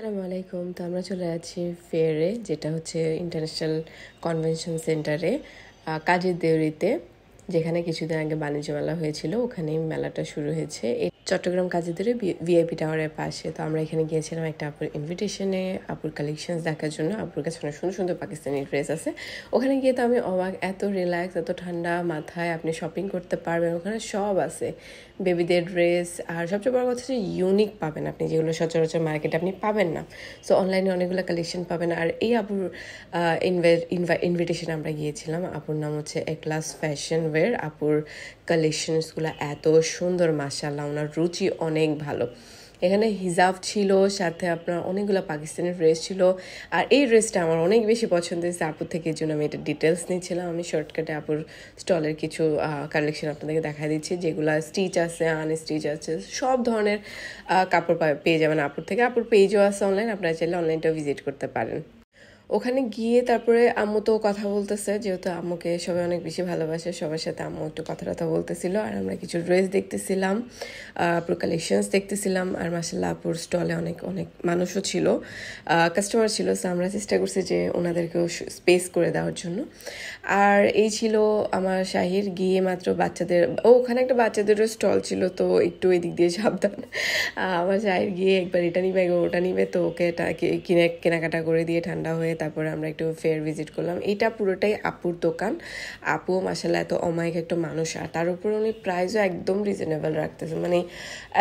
আসসালামু আলাইকুম। তো আমরা চলে যাচ্ছি ফেয়ারে, যেটা হচ্ছে ইন্টারন্যাশনাল কনভেনশন সেন্টারে কাজের দেউরিতে, যেখানে কিছুদিন আগে বাণিজ্য মেলা হয়েছিল। ওখানেই মেলাটা শুরু হয়েছে চট্টগ্রাম কাজের দেউরি ভিআইপি টাওয়ারের পাশে। তো আমরা এখানে গিয়েছিলাম একটা আপুর ইনভিটেশনে, আপুর কালেকশনস দেখার জন্য। আপুর কাছে অনেক সুন্দর সুন্দর পাকিস্তানি ড্রেস আছে। ওখানে গিয়ে তো আমি অবাক, এত রিল্যাক্স, এত ঠান্ডা মাথায় আপনি শপিং করতে পারবেন। ওখানে সব আছে, বেবিদের ড্রেস, আর সবচেয়ে বড় কথা হচ্ছে ইউনিক পাবেন আপনি, যেগুলো সচরাচর মার্কেটে আপনি পাবেন না। সো অনলাইনে অনেকগুলো কালেকশন পাবেন। আর এই আপুর ইনভিটেশন আমরা গিয়েছিলাম। আপুর নাম হচ্ছে একলাস ফ্যাশন ওয়্যার। আপুর কালেকশনসগুলো এত সুন্দর, মাশাআল্লাহ, ওনার রুচি অনেক ভালো। এখানে হিজাব ছিল, সাথে আপনার অনেকগুলো পাকিস্তানি ড্রেস ছিল। আর এই ড্রেসটা আমার অনেক বেশি পছন্দ হয়েছে আপুর থেকে, এই জন্য আমি এটা ডিটেলস নিচ্ছিলাম। আমি শর্টকাটে আপুর স্টলের কিছু কালেকশন আপনাদেরকে দেখা দিচ্ছি, যেগুলো স্টিচ আছে, আনস্টিচ আছে, সব ধরনের কাপড় পেয়ে যাবেন আপুর থেকে। আপুর পেজও আছে অনলাইন, আপনারা চাইলে অনলাইনটাও ভিজিট করতে পারেন। ওখানে গিয়ে তারপরে আম্মু তো কথা বলতেছে, যেহেতু আম্মুকে সবাই অনেক বেশি ভালোবাসে, সবার সাথে আম্মু একটু কথা বলতেছিল। আর আমরা কিছু ড্রেস দেখতেছিলাম, আপুর কালেকশনস দেখতেছিলাম। আর মাশাআল্লাহ আপুর স্টলে অনেক অনেক মানুষও ছিল, কাস্টমার ছিল। সো আমরা চেষ্টা করছি যে ওনাদেরকেও স্পেস করে দেওয়ার জন্য। আর এই ছিল আমার শাহির। গিয়ে মাত্র বাচ্চাদের, ওখানে একটা বাচ্চাদেরও স্টল ছিল, তো একটু এই দিক দিয়ে সাবধান। আমার শাহির গিয়ে একবার এটা নিবে, একবার ওটা নিবে, তো ওকে কেনাকাটা করে দিয়ে ঠান্ডা হয়ে তারপরে আমরা একটু ফেয়ার ভিজিট করলাম। এটা পুরোটাই আপুর দোকান। আপু মাশাআল্লাহ এত অমায়িক একটা মানুষ, আর তার উপর উনি প্রাইসও একদম রিজনেবল রাখতেছে। মানে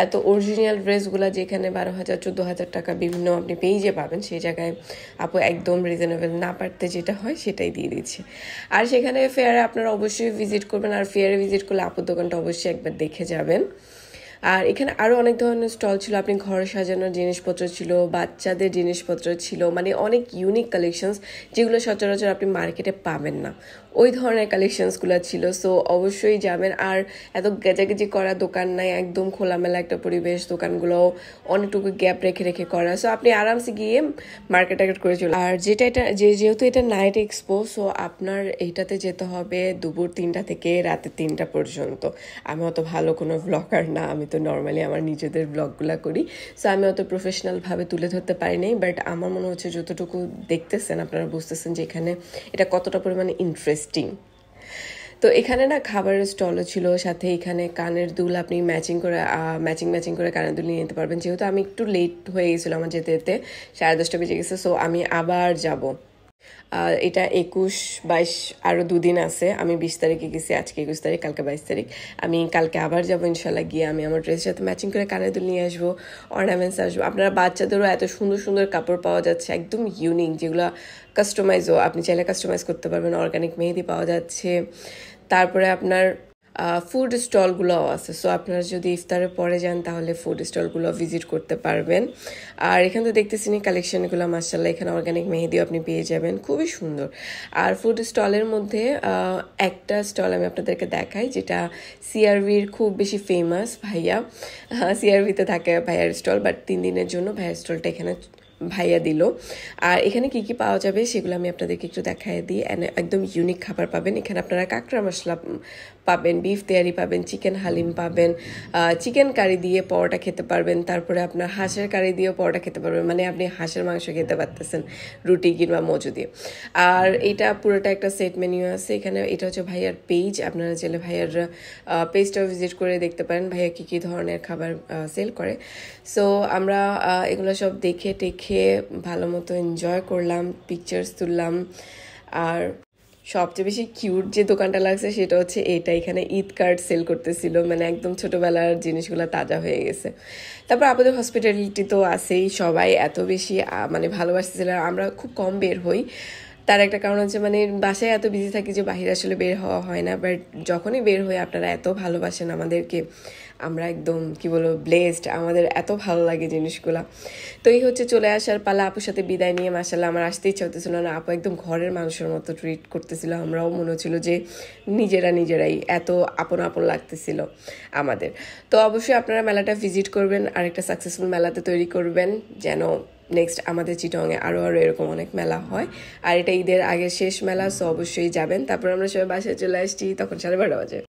এত অরিজিনাল ড্রেসগুলো যেখানে 12,000 14,000 টাকা বিভিন্ন আপনি পেজে পাবেন, সেই জায়গায় আপু একদম রিজনেবল না পারতে যেটা হয় সেটাই দিয়ে দিচ্ছে। আর সেখানে ফেয়ারে আপনারা অবশ্যই ভিজিট করবেন, আর ফেয়ারে ভিজিট করলে আপুর দোকানটা অবশ্যই একবার দেখে যাবেন। আর এখানে আরও অনেক ধরনের স্টল ছিল, আপনি ঘর সাজানোর জিনিসপত্র ছিল, বাচ্চাদের জিনিসপত্র ছিল, মানে অনেক ইউনিক কালেকশনস, যেগুলো সচরাচর আপনি মার্কেটে পাবেন না, ওই ধরনের কালেকশনসগুলো ছিল। সো অবশ্যই যাবেন। আর এত গেজাগেজি করা দোকান নাই, একদম খোলামেলা একটা পরিবেশ, দোকানগুলো অনেকটুকু গ্যাপ রেখে রেখে করা। সো আপনি আরামসে গিয়ে মার্কেট করে চলে। আর যেহেতু এটা নাইট এক্সপো, সো আপনার এইটাতে যেতে হবে দুপুর 3টা থেকে রাতে 3টা পর্যন্ত। আমি অত ভালো কোনো ব্লগার না, আমি তো নর্মালি আমার নিজেদের ব্লগগুলো করি। সো আমি অত প্রফেশনালভাবে তুলে ধরতে পারিনি, বাট আমার মনে হচ্ছে যতটুকু দেখতেছেন আপনারা বুঝতেছেন যে এখানে এটা কতটা পরিমাণে ইন্টারেস্টিং। তো এখানে না খাবারের স্টলও ছিল, সাথে এখানে কানের দুল আপনি ম্যাচিং করে কানের দুল নিয়ে নিতে পারবেন। যেহেতু আমি একটু লেট হয়ে গেছিলো, আমার যেতে 10:30 বেজে গেছে, সো আমি আবার যাব। এটা 21-22 আরও 2 দিন আছে। আমি 20 তারিখে গেছি, আজকে 21 তারিখ, কালকে 22 তারিখ। আমি কালকে আবার যাবো ইনশাল্লাহ। গিয়ে আমি আমার ড্রেসের সাথে ম্যাচিং করে কানের দুল নিয়ে আসবো, অর্নামেন্টস আসবো। আপনারা বাচ্চাদেরও এত সুন্দর সুন্দর কাপড় পাওয়া যাচ্ছে, একদম ইউনিক, যেগুলো কাস্টমাইজও, আপনি চাইলে কাস্টমাইজ করতে পারবেন। অর্গানিক মেহেদি পাওয়া যাচ্ছে। তারপরে আপনার ফুড স্টলগুলোও আছে। সো আপনারা যদি ইফতারের পরে যান তাহলে ফুড স্টলগুলো ভিজিট করতে পারবেন। আর এখানে তো দেখতেছি কালেকশনগুলো মাশাআল্লাহ, এখানে অর্গানিক মেহেদিও আপনি পেয়ে যাবেন, খুবই সুন্দর। আর ফুড স্টলের মধ্যে একটা স্টল আমি আপনাদেরকে দেখাই, যেটা সিআরভির খুব বেশি ফেমাস। ভাইয়া সিআরভিতে থাকে ভাইয়ার স্টল, বাট 3 দিনের জন্য ভাইয়ার স্টলটা এখানে ভাইয়া দিল। আর এখানে কি কি পাওয়া যাবে সেগুলো আমি আপনাদেরকে একটু দেখাই দিই। একদম ইউনিক খাবার পাবেন এখানে। আপনারা কাঁকড়া মশলা পাবেন, বিফ তেয়ারি পাবেন, চিকেন হালিম পাবেন, চিকেন কারি দিয়ে পরোটা খেতে পারবেন, তারপরে আপনার হাঁসের কারি দিয়েও পরোটা খেতে পারবেন, মানে আপনি হাঁসের মাংস খেতে পারতেছেন রুটি কিংবা মজু দিয়ে। আর এটা পুরোটা একটা সেট মেনু আছে এখানে। এটা হচ্ছে ভাইয়ার পেজ, আপনারা চাইলে ভাইয়ার পেজটাও ভিজিট করে দেখতে পারেন ভাইয়া কী কী ধরনের খাবার সেল করে। সো আমরা এগুলো সব দেখে টেখে ভালো মতো এনজয় করলাম, পিকচার্স তুললাম। আর সবচেয়ে বেশি কিউট যে দোকানটা লাগছে সেটা হচ্ছে এটা, এখানে ঈদ কার্ড সেল করতেছিল, মানে একদম ছোটবেলার জিনিসগুলো তাজা হয়ে গেছে। তারপর আমাদের হসপিটালিটি তো আছেই, সবাই এত বেশি মানে ভালোবাসতেছিল। আমরা খুব কম বের হই, তার একটা কারণ হচ্ছে মানে বাসায় এত বিজি থাকি যে বাহিরে আসলে বের হওয়া হয় না। বাট যখনই বের হই আপনারা এত ভালোবাসেন আমাদেরকে, আমরা একদম কি বলবো ব্লেসড, আমাদের এত ভালো লাগে জিনিসগুলা। তো এই হচ্ছে চলে আসার পালা। আপুর সাথে বিদায় নিয়ে মাশাআল্লাহ আমার আসতে ইচ্ছা হতেছিল না, আপু একদম ঘরের মানুষের মতো ট্রিট করতেছিল। আমরাও মনে হচ্ছিল যে নিজেরাই এত আপন আপন লাগতেছিল আমাদের। তো অবশ্যই আপনারা মেলাটা ভিজিট করবেন, আর একটা সাকসেসফুল মেলাতে তৈরি করবেন, যেন নেক্সট আমাদের চিটংয়ে আরও এরকম অনেক মেলা হয়। আর এটা ঈদের আগের শেষ মেলা, সো অবশ্যই যাবেন। তারপর আমরা সবাই বাসায় চলে আসছি, তখন 12:30 বাজে।